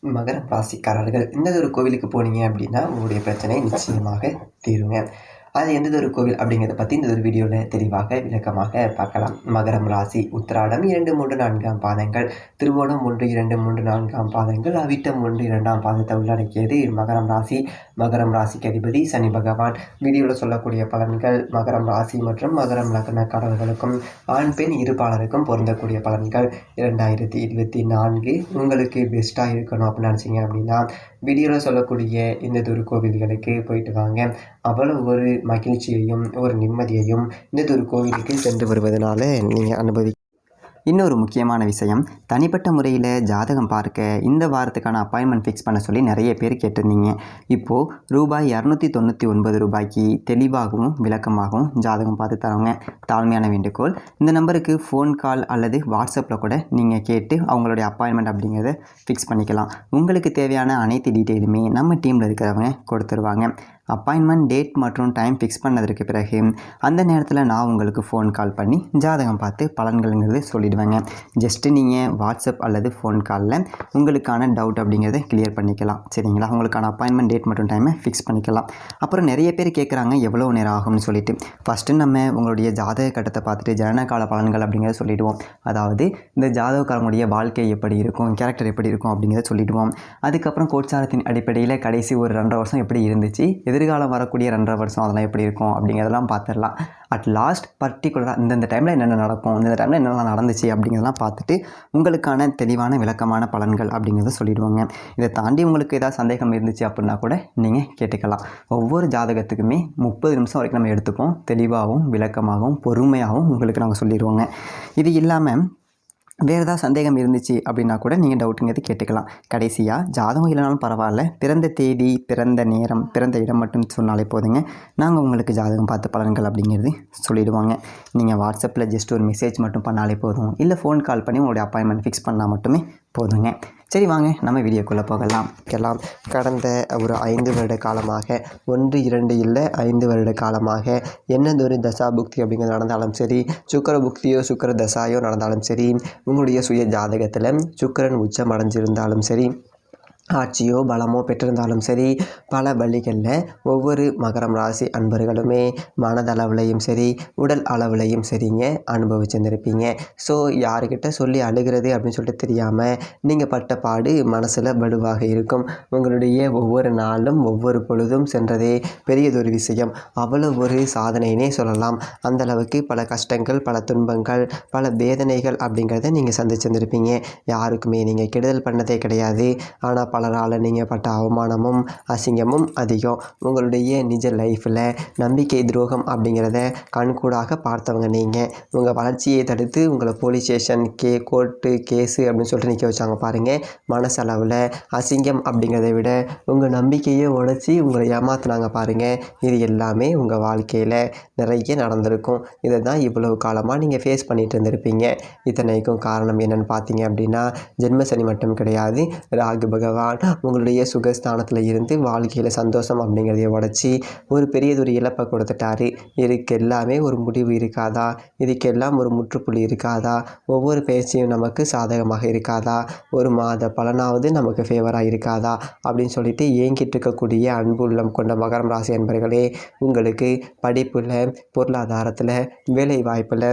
மகரம் ராசிக்காரர்கள் எந்ததொரு கோவிலுக்கு போனீங்க அப்படின்னா உங்களுடைய பிரச்சனை நிச்சயமாக தீருங்க. அது எந்ததொரு கோவில் அப்படிங்கிறத பற்றி இந்த ஒரு வீடியோவில் தெளிவாக விளக்கமாக பார்க்கலாம். மகரம் ராசி உத்திராடம் 2, 3, 4ஆம் பாதங்கள், திருவோணம் 1, 2, 3, 4ஆம் பாதங்கள், அவிட்டம் 1, 2ஆம் பாதத்தை உள்ளடக்கியது மகரம் ராசி. மகரம் ராசிக்கு அதிபதி சனி பகவான். வீடியோவில் சொல்லக்கூடிய பலன்கள் மகரம் ராசி மற்றும் மகரம் லக்னக்காரர்களுக்கும் ஆண் பெண் இருபாலருக்கும் பொருந்தக்கூடிய பலன்கள். 2024 உங்களுக்கு பெஸ்ட்டாக இருக்கணும் அப்படின்னு நினச்சிங்க அப்படின்னா வீடியோவில் சொல்லக்கூடிய இந்த கோவில்களுக்கு போயிட்டு வாங்க. அவ்வளவு ஒரு மகிழ்ச்சியையும் ஒரு நிம்மதியையும் இந்த கோவிலுக்கு சென்று வருவதனால நீங்கள் இன்னொரு முக்கியமான விஷயம், தனிப்பட்ட முறையில் ஜாதகம் பார்க்க இந்த வாரத்துக்கான அப்பாயின்மெண்ட் ஃபிக்ஸ் பண்ண சொல்லி நிறைய பேர் கேட்டிருந்தீங்க. இப்போது ரூபாய் 299 ரூபாய்க்கு தெளிவாகவும் விளக்கமாகவும் ஜாதகம் பார்த்து தரவங்க. தாழ்மையான வேண்டுகோள், இந்த நம்பருக்கு ஃபோன் கால் அல்லது வாட்ஸ்அப்பில் கூட நீங்கள் கேட்டு அவங்களுடைய அப்பாயின்மெண்ட் அப்படிங்கிறத ஃபிக்ஸ் பண்ணிக்கலாம். உங்களுக்கு தேவையான அனைத்து டீட்டெயிலுமே நம்ம டீமில் இருக்கிறவங்க கொடுத்துருவாங்க. அப்பாயின்மெண்ட் டேட் மற்றும் டைம் ஃபிக்ஸ் பண்ணதற்கு பிறகு அந்த நேரத்தில் நான் உங்களுக்கு ஃபோன் கால் பண்ணி ஜாதகம் பார்த்து பலன்கள்ங்கிறது சொல்லிடுவேங்க. ஜஸ்ட்டு நீங்கள் வாட்ஸ்அப் அல்லது ஃபோன் காலில் உங்களுக்கான டவுட் அப்படிங்கிறத கிளியர் பண்ணிக்கலாம். சரிங்களா? உங்களுக்கான அப்பாயின்மெண்ட் டேட் மற்றும் டைமை ஃபிக்ஸ் பண்ணிக்கலாம். அப்புறம் நிறைய பேர் கேட்குறாங்க எவ்வளோ நேரம் ஆகும்னு சொல்லிட்டு. ஃபஸ்ட்டு நம்ம உங்களுடைய ஜாதக கட்டத்தை பார்த்துட்டு ஜனனகால பலன்கள் அப்படிங்கிறத சொல்லிவிடுவோம். அதாவது இந்த ஜாதகக்காரங்களுடைய வாழ்க்கை எப்படி இருக்கும், கேரக்டர் எப்படி இருக்கும் அப்படிங்கிறத சொல்லிவிடுவோம். அதுக்கப்புறம் கோட்சாரத்தின் அடிப்படையில் கடைசி ஒரு 2.5 வருஷம் எப்படி இருந்துச்சு, எதிர்காலம் வரக்கூடிய 2.5 வருஷம் அதெல்லாம் எப்படி இருக்கும் அப்படிங்கிறதெல்லாம் பார்த்துடலாம். அட் லாஸ்ட் பர்டிகுலராக இந்தந்த டைமில் என்னென்ன நடக்கும், இந்த டைமில் என்னென்ன நடந்துச்சு அப்படிங்கிறதெல்லாம் பார்த்துட்டு உங்களுக்கான தெளிவான விளக்கமான பலன்கள் அப்படிங்கிறத சொல்லிடுவாங்க. இதை தாண்டி உங்களுக்கு ஏதாவது சந்தேகம் இருந்துச்சு அப்படின்னா கூட நீங்கள் கேட்டுக்கலாம். ஒவ்வொரு ஜாதகத்துக்குமே 30 நிமிஷம் வரைக்கும் நம்ம எடுத்துப்போம். தெளிவாகவும் விளக்கமாகவும் பொறுமையாகவும் உங்களுக்கு நாங்கள் சொல்லிடுவோங்க. இது இல்லாமல் வேறு ஏதாவது சந்தேகம் இருந்துச்சு அப்படின்னா கூட நீங்கள் டவுட்டுங்கிறது கேட்டுக்கலாம். கடைசியாக ஜாதகம் இல்லைனாலும் பரவாயில்ல, பிறந்த தேதி, பிறந்த நேரம், பிறந்த இடம் மட்டும் சொன்னாலே போதுங்க. நாங்கள் உங்களுக்கு ஜாதகம் பார்த்து பலன்கள் அப்படிங்கிறது சொல்லிவிடுவாங்க. நீங்கள் வாட்ஸ்அப்பில் ஜஸ்ட் ஒரு மெசேஜ் மட்டும் பண்ணாலே போதும், இல்லை ஃபோன் கால் பண்ணி உங்களுடைய அப்பாயின்மெண்ட் ஃபிக்ஸ் பண்ணால் மட்டுமே போதுங்க. சரி, வாங்க நம்ம வீடியோக்குள்ளே போகலாம். கடந்த ஒரு 5 வருட காலமாக 1, 2 இல்லை 5 வருட காலமாக என்னதொரு தசா புக்தி அப்படிங்கிறது நடந்தாலும் சரி, சுக்கர புக்தியோ சுக்கர தசாயோ நடந்தாலும் சரி, உங்களுடைய சுய ஜாதகத்தில் சுக்கரன் உச்சம் அடைஞ்சிருந்தாலும் சரி, ஆட்சியோ பலமோ பெற்றிருந்தாலும் சரி, பல வழிகளில் ஒவ்வொரு மகரம் ராசி அன்பர்களுமே மனதளவுலையும் சரி உடல் அளவுலையும் சரிங்க அனுபவிச்சிருந்திருப்பீங்க. ஸோ யாருக்கிட்ட சொல்லி அழுகிறது அப்படின்னு சொல்லிட்டு தெரியாமல் நீங்கள் பட்ட பாடு மனசில் வலுவாக இருக்கும். உங்களுடைய ஒவ்வொரு நாளும் ஒவ்வொரு பொழுதும் சென்றதே பெரியதொரு விஷயம். அவ்வளோ ஒரு சாதனைனே சொல்லலாம். அந்தளவுக்கு பல கஷ்டங்கள், பல துன்பங்கள், பல வேதனைகள் அப்படிங்கிறத நீங்கள் சந்திச்சிருந்திருப்பீங்க. யாருக்குமே நீங்கள் கெடுதல் பண்ணதே கிடையாது. ஆனால் பலரால் நீங்கள் பட்ட அவமானமும் அசிங்கமும் அதிகம். உங்களுடைய நிஜ லைஃப்பில் நம்பிக்கை துரோகம் அப்படிங்கிறத கண்கூடாக பார்த்தவங்க நீங்கள். உங்கள் வளர்ச்சியை தடுத்து உங்களை போலீஸ் ஸ்டேஷன், கோர்ட்டு, கேஸு அப்படின்னு சொல்லிட்டு நிற்க வச்சாங்க பாருங்கள். மனசளவில் அசிங்கம் அப்படிங்கிறத விட உங்கள் நம்பிக்கையை உடைச்சி உங்களை ஏமாற்றினாங்க பாருங்கள். இது எல்லாமே உங்கள் வாழ்க்கையில் நிறைய நடந்திருக்கும். இதை தான் இவ்வளவு காலமாக நீங்கள் ஃபேஸ் பண்ணிகிட்டு இருந்திருப்பீங்க. இத்தனைக்கும் காரணம் என்னென்னு பார்த்தீங்க அப்படின்னா ஜென்மசனி மட்டும் கிடையாது, ராகு பகவான் உங்களுடைய சுகஸ்தானத்தில் இருந்து வாழ்க்கையில் சந்தோஷம் அப்படிங்கிறதைய உடச்சி ஒரு பெரியதொரு இழப்பை கொடுத்துட்டாரு. இதுக்கு எல்லாமே ஒரு முடிவு இருக்காதா? இதுக்கெல்லாம் ஒரு முற்றுப்புள்ளி இருக்காதா? ஒவ்வொரு பேச்சையும் நமக்கு சாதகமாக இருக்காதா? ஒரு மாத பலனாவது நமக்கு ஃபேவராக இருக்காதா அப்படின்னு சொல்லிட்டு ஏங்கிட்டு இருக்கக்கூடிய அன்பு உள்ளம் கொண்ட மகரம் ராசி அன்பர்களே, உங்களுக்கு படிப்பில், பொருளாதாரத்தில், வேலை வாய்ப்பில்,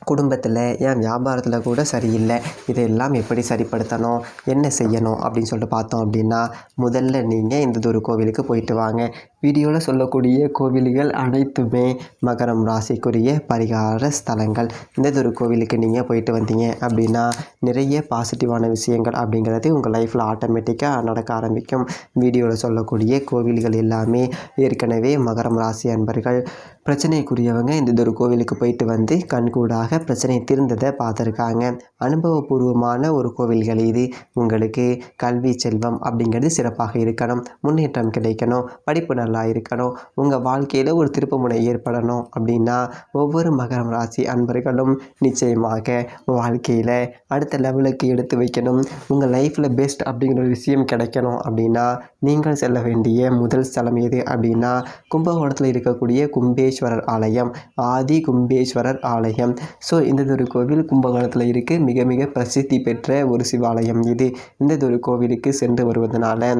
குடும்பத்தில், ஏன் வியாபாரத்தில் கூட சரியில்லை. இதையெல்லாம் எப்படி சரிப்படுத்தணும், என்ன செய்யணும் அப்படின்னு சொல்லிட்டு பார்த்தோம் அப்படின்னா முதல்ல நீங்கள் இந்த கோவிலுக்கு போயிட்டு வாங்க. வீடியோவில் சொல்லக்கூடிய கோவில்கள் அனைத்துமே மகரம் ராசிக்குரிய பரிகார ஸ்தலங்கள். இந்த கோவிலுக்கு நீங்கள் போயிட்டு வந்தீங்க அப்படின்னா நிறைய பாசிட்டிவான விஷயங்கள் அப்படிங்கிறது உங்கள் லைஃப்பில் ஆட்டோமேட்டிக்காக நடக்க ஆரம்பிக்கும். வீடியோவில் சொல்லக்கூடிய கோவில்கள் எல்லாமே ஏற்கனவே மகரம் ராசி அன்பர்கள் பிரச்சனைக்குரியவங்க இந்த கோவிலுக்கு போயிட்டு வந்து கண்கூடாக பிரச்சனை தீர்ந்ததை பார்த்துருக்காங்க. அனுபவபூர்வமான ஒரு கோவில்கள் இது. உங்களுக்கு கல்வி செல்வம் அப்படிங்கிறது சிறப்பாக இருக்கணும், முன்னேற்றம் கிடைக்கணும், படிப்பு நல்லா இருக்கணும், உங்கள் வாழ்க்கையில் ஒரு திருப்புமுனை ஏற்படணும் அப்படின்னா ஒவ்வொரு மகரம் ராசி அன்பர்களும் நிச்சயமாக வாழ்க்கையில் அடுத்த லெவலுக்கு எடுத்து வைக்கணும். உங்கள் லைஃப்பில் பெஸ்ட் அப்படிங்கிற ஒரு விஷயம் கிடைக்கணும் அப்படின்னா நீங்கள் செல்ல வேண்டிய முதல் ஸ்தலம் எது அப்படின்னா கும்பகோணத்தில் இருக்கக்கூடிய கும்பேஸ்வரர் கும்பேஸ்வரர் ஆலயம், ஆதி கும்பேஸ்வரர் ஆலயம். ஸோ இந்த கோவில் கும்பகோணத்தில் இருக்குது. மிக மிக பிரசித்தி பெற்ற ஒரு சிவாலயம் இது. இந்த கோவிலுக்கு சென்று வருவதனால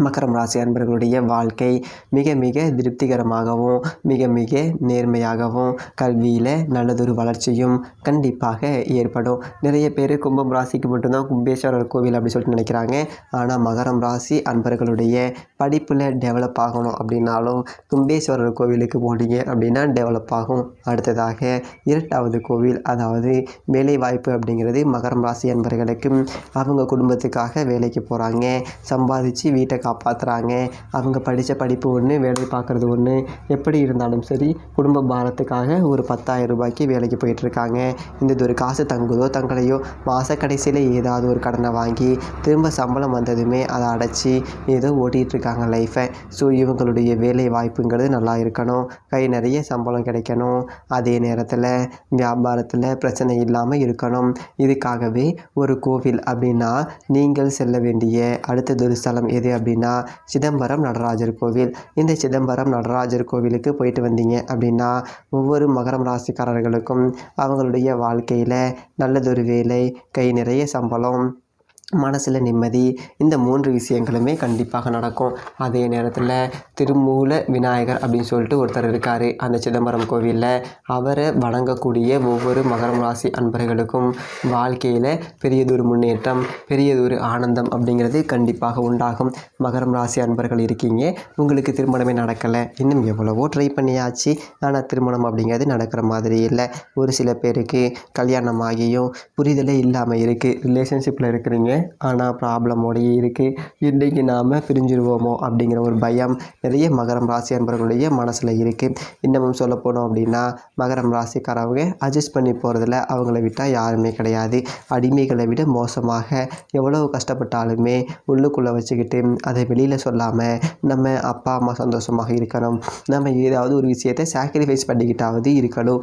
மகரம் ராசி அன்பர்களுடைய வாழ்க்கை மிக மிக திருப்திகரமாகவும் மிக மிக நேர்மையாகவும் கல்வியில் நல்லதொரு வளர்ச்சியும் கண்டிப்பாக ஏற்படும். நிறைய பேர் கும்பம் ராசிக்கு மட்டும்தான் கும்பேஸ்வரர் கோவில் அப்படி சொல்லிட்டு நினைக்கிறாங்க. ஆனால் மகரம் ராசி அன்பர்களுடைய படிப்பில் டெவலப் ஆகணும் அப்படின்னாலும் கும்பேஸ்வரர் கோவிலுக்கு போனீங்க அப்படின்னா டெவலப் ஆகும். அடுத்ததாக இரண்டாவது கோவில், அதாவது வேலை வாய்ப்பு அப்படிங்கிறது மகரம் ராசி அன்பர்களுக்கு அவங்க குடும்பத்துக்காக வேலைக்கு போகிறாங்க, சம்பாதிச்சு வீட்டை காப்பாற்றுறாங்க. அவங்க படித்த படிப்பு ஒன்று, வேலை பார்க்குறது ஒன்று. எப்படி இருந்தாலும் சரி குடும்ப பாரத்துக்காக ஒரு 10,000 ரூபாய்க்கு வேலைக்கு போயிட்டுருக்காங்க. இந்த காசு தங்குதோ தங்கலையோ மாத கடைசியில் ஏதாவது ஒரு கடனை வாங்கி திரும்ப சம்பளம் வந்ததுமே அதை அடைச்சி ஏதோ ஓட்டிகிட்ருக்காங்க லைஃப்பை. ஸோ இவங்களுடைய வேலை வாய்ப்புங்கிறது நல்லா இருக்கணும், கை நிறைய சம்பளம் கிடைக்கணும், அதே நேரத்தில் வியாபாரத்தில் பிரச்சனை இல்லாமல் இருக்கணும். இதுக்காகவே ஒரு கோவில் அப்படின்னா நீங்கள் செல்ல வேண்டிய அடுத்ததொரு ஸ்தலம் எது அப்படின்னா சிதம்பரம் நடராஜர் கோவில். இந்த சிதம்பரம் நடராஜர் கோவிலுக்கு போயிட்டு வந்தீங்க அப்படின்னா ஒவ்வொரு மகரம் ராசிக்காரர்களுக்கும் அவங்களுடைய வாழ்க்கையில் நல்லதொரு வேலை, கை நிறைய சம்பளம், மனசில் நிம்மதி, இந்த 3 விஷயங்களுமே கண்டிப்பாக நடக்கும். அதே நேரத்தில் திருமூல விநாயகர் அப்படின்னு சொல்லிட்டு ஒருத்தர் இருக்கார் அந்த சிதம்பரம் கோவிலில். அவரை வணங்கக்கூடிய ஒவ்வொரு மகரம் ராசி அன்பர்களுக்கும் வாழ்க்கையில் பெரியதொரு முன்னேற்றம், பெரியதொரு ஆனந்தம் அப்படிங்கிறது கண்டிப்பாக உண்டாகும். மகரம் ராசி அன்பர்கள் இருக்கீங்க, உங்களுக்கு திருமணமே நடக்கலை, இன்னும் எவ்வளவோ ட்ரை பண்ணியாச்சு, ஆனால் திருமணம் அப்படிங்கிறது நடக்கிற மாதிரி இல்லை. ஒரு சில பேருக்கு கல்யாணம் ஆகியும் புரிதலே இல்லாமல் இருக்குது. ரிலேஷன்ஷிப்பில் இருக்கிறீங்க ஆனால் ப்ராப்ளமோடையே இருக்குது. இன்றைக்கி நாம் பிரிஞ்சிருவோமோ அப்படிங்கிற ஒரு பயம் நிறைய மகரம் ராசி அன்பர்களுடைய மனசில் இருக்குது. இன்னமும் சொல்ல போனோம் அப்படின்னா மகரம் ராசிக்காரவங்க அட்ஜஸ்ட் பண்ணி போகிறதுல அவங்கள விட்டால் யாருமே கிடையாது. அடிமைகளை விட மோசமாக எவ்வளவு கஷ்டப்பட்டாலுமே உள்ளுக்குள்ளே வச்சுக்கிட்டு அதை வெளியில் சொல்லாமல் நம்ம அப்பா அம்மா சந்தோஷமாக இருக்கணும், நம்ம ஏதாவது ஒரு விஷயத்தை சாக்ரிஃபைஸ் பண்ணிக்கிட்டாவது இருக்கணும்.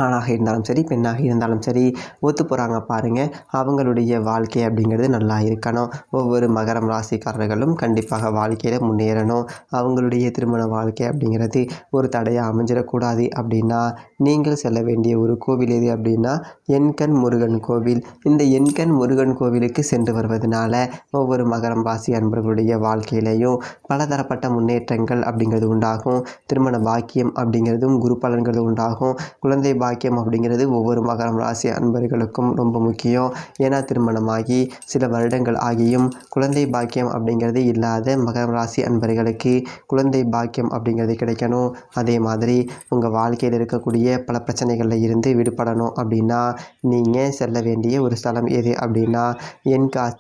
ஆணாக இருந்தாலும் சரி பெண்ணாக இருந்தாலும் சரி ஒத்து போகிறாங்க பாருங்கள், அவங்களுடைய வாழ்க்கை அப்படிங்கிறது நல்லா இருக்கணும். ஒவ்வொரு மகரம் ராசிக்காரர்களும் கண்டிப்பாக வாழ்க்கையில் முன்னேறணும். அவங்களுடைய திருமண வாழ்க்கை அப்படிங்கிறது ஒரு தடையாக அமைஞ்சிடக்கூடாது அப்படின்னா நீங்கள் செல்ல வேண்டிய ஒரு கோவில் எது அப்படின்னா எண்கண் முருகன் கோவில். இந்த எண்கண் முருகன் கோவிலுக்கு சென்று வருவதனால ஒவ்வொரு மகரம் ராசி அன்பர்களுடைய வாழ்க்கையிலையும் பலதரப்பட்ட முன்னேற்றங்கள் அப்படிங்கிறது உண்டாகும். திருமண பாக்கியம் அப்படிங்கிறதும் குரு பலன்கிறது உண்டாகும். குழந்தை பாக்கியம் அப்படிங்கிறது ஒவ்வொரு மகரம் ராசி அன்பர்களுக்கும் ரொம்ப முக்கியம். ஏன்னா திருமணமாகி சில வருடங்கள் ஆகியும் குழந்தை பாக்கியம் அப்படிங்கிறது இல்லாத மகரம் ராசி அன்பர்களுக்கு குழந்தை பாக்கியம் அப்படிங்கிறது கிடைக்கணும். அதே மாதிரி உங்கள் வாழ்க்கையில் இருக்கக்கூடிய பல பிரச்சனைகளில் இருந்து விடுபடணும் அப்படின்னா நீங்கள் செல்ல வேண்டிய ஒரு ஸ்தலம் எது அப்படின்னா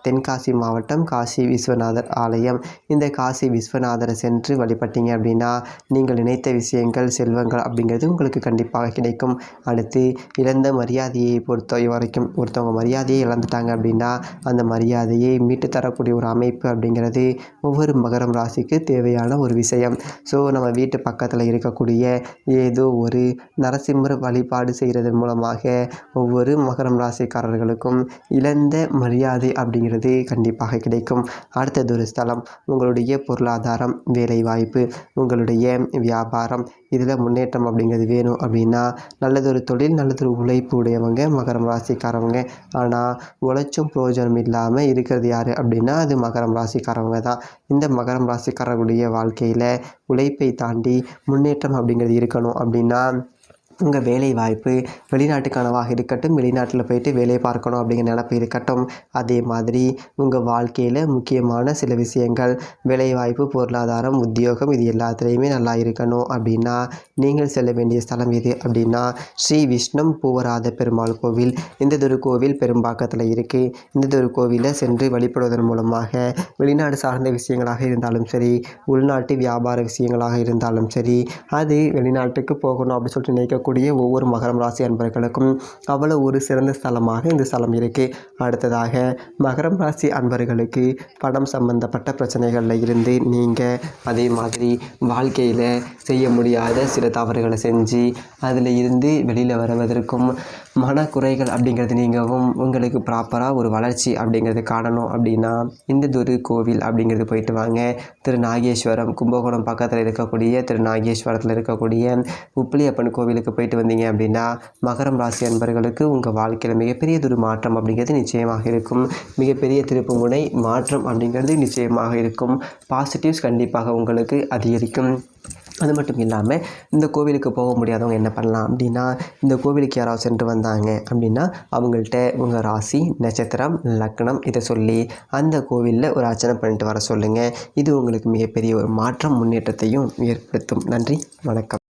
தென்காசி மாவட்டம் காசி விஸ்வநாதர் ஆலயம். இந்த காசி விஸ்வநாதரை சென்று வழிபட்டீங்க அப்படின்னா நீங்கள் நினைத்த விஷயங்கள், செல்வங்கள் அப்படிங்கிறது உங்களுக்கு கண்டிப்பாக கிடைக்கும். அடுத்து இழந்த மரியாதையை பொறுத்த வரைக்கும் ஒருத்தவங்க மரியாதையை இழந்துட்டாங்க அப்படின்னா அந்த மரியாதையை மீட்டு தரக்கூடிய ஒரு அமைப்பு அப்படிங்கிறது ஒவ்வொரு மகரம் ராசிக்கு தேவையான ஒரு விஷயம். ஸோ நம்ம வீட்டு பக்கத்தில் இருக்கக்கூடிய ஏதோ ஒரு நரசிம்மர் வழிபாடு செய்கிறதன் மூலமாக ஒவ்வொரு மகரம் ராசிக்காரர்களுக்கும் இழந்த மரியாதை அப்படிங்கிறது கண்டிப்பாக கிடைக்கும். அடுத்தது ஒரு ஸ்தலம் உங்களுடைய பொருளாதாரம், வேலைவாய்ப்பு, உங்களுடைய வியாபாரம், இதில் முன்னேற்றம் அப்படிங்கிறது வேணும் அப்படின்னா நல்லதொரு தொழில், நல்லதொரு உழைப்பு உடையவங்க மகரம் ராசிக்காரவங்க. ஆனால் உழைச்சும் பிரயோஜனம் இல்லாமல் இருக்கிறது யார் அப்படின்னா அது மகரம் ராசிக்காரவங்க தான். இந்த மகரம் ராசிக்காரர்களுடைய வாழ்க்கையில் உழைப்பை தாண்டி முன்னேற்றம் அப்படிங்கிறது இருக்கணும் அப்படின்னா உங்கள் வேலை வாய்ப்பு வெளிநாட்டுக்கானவாக இருக்கட்டும், வெளிநாட்டில் போயிட்டு வேலையை பார்க்கணும் அப்படிங்கிற நினப்பு இருக்கட்டும். அதே மாதிரி உங்கள் வாழ்க்கையில் முக்கியமான சில விஷயங்கள் வேலைவாய்ப்பு, பொருளாதாரம், உத்தியோகம், இது எல்லாத்துலேயுமே நல்லா இருக்கணும் அப்படின்னா நீங்கள் செல்ல வேண்டிய ஸ்தலம் எது அப்படின்னா ஸ்ரீ விஷ்ணம் பூவராத பெருமாள் கோவில். இந்த கோவில் பெரும்பாக்கத்தில் இருக்குது. இந்த கோவிலை சென்று வழிபடுவதன் மூலமாக வெளிநாடு சார்ந்த விஷயங்களாக இருந்தாலும் சரி, உள்நாட்டு வியாபார விஷயங்களாக இருந்தாலும் சரி, அது வெளிநாட்டுக்கு போகணும் அப்படின்னு சொல்லிட்டு நினைக்க இருக்கக்கூடிய ஒவ்வொரு மகரம் ராசி அன்பர்களுக்கும் அவ்வளோ ஒரு சிறந்த ஸ்தலமாக இந்த ஸ்தலம் இருக்குது. அடுத்ததாக மகரம் ராசி அன்பர்களுக்கு பணம் சம்பந்தப்பட்ட பிரச்சனைகளில் இருந்து நீங்கள், அதே மாதிரி வாழ்க்கையில் செய்ய முடியாத சில தவறுகளை செஞ்சு அதில் இருந்து வெளியில் வருவதற்கும், மனக்குறைகள் அப்படிங்கிறது நீங்கவும், உங்களுக்கு ப்ராப்பராக ஒரு வளர்ச்சி அப்படிங்கிறது காணணும் அப்படின்னா இந்த ஒரு கோவில் அப்படிங்கிறது போயிட்டு வாங்க. திருநாகேஸ்வரம், கும்பகோணம் பக்கத்தில் இருக்கக்கூடிய திருநாகேஸ்வரத்தில் இருக்கக்கூடிய உப்பிலியப்பன் கோவிலுக்கு போயிட்டு வந்தீங்க அப்படின்னா மகரம் ராசி அன்பர்களுக்கு உங்கள் வாழ்க்கையில் மிகப்பெரியதொரு மாற்றம் அப்படிங்கிறது நிச்சயமாக இருக்கும். மிகப்பெரிய திருப்புமுனை மாற்றம் அப்படிங்கிறது நிச்சயமாக இருக்கும். பாசிட்டிவ்ஸ் கண்டிப்பாக உங்களுக்கு அதிகரிக்கும். அது மட்டும் இல்லாமல் இந்த கோவிலுக்கு போக முடியாதவங்க என்ன பண்ணலாம் அப்படின்னா, இந்த கோவிலுக்கு யாராவது சென்று வந்தாங்க அப்படின்னா அவங்கள்ட்ட உங்கள் ராசி, நட்சத்திரம், லக்னம் இதை சொல்லி அந்த கோவிலில் ஒரு அர்ச்சனை பண்ணிட்டு வர சொல்லுங்கள். இது உங்களுக்கு மிகப்பெரிய ஒரு மாற்றம், முன்னேற்றத்தையும் ஏற்படுத்தும். நன்றி, வணக்கம்.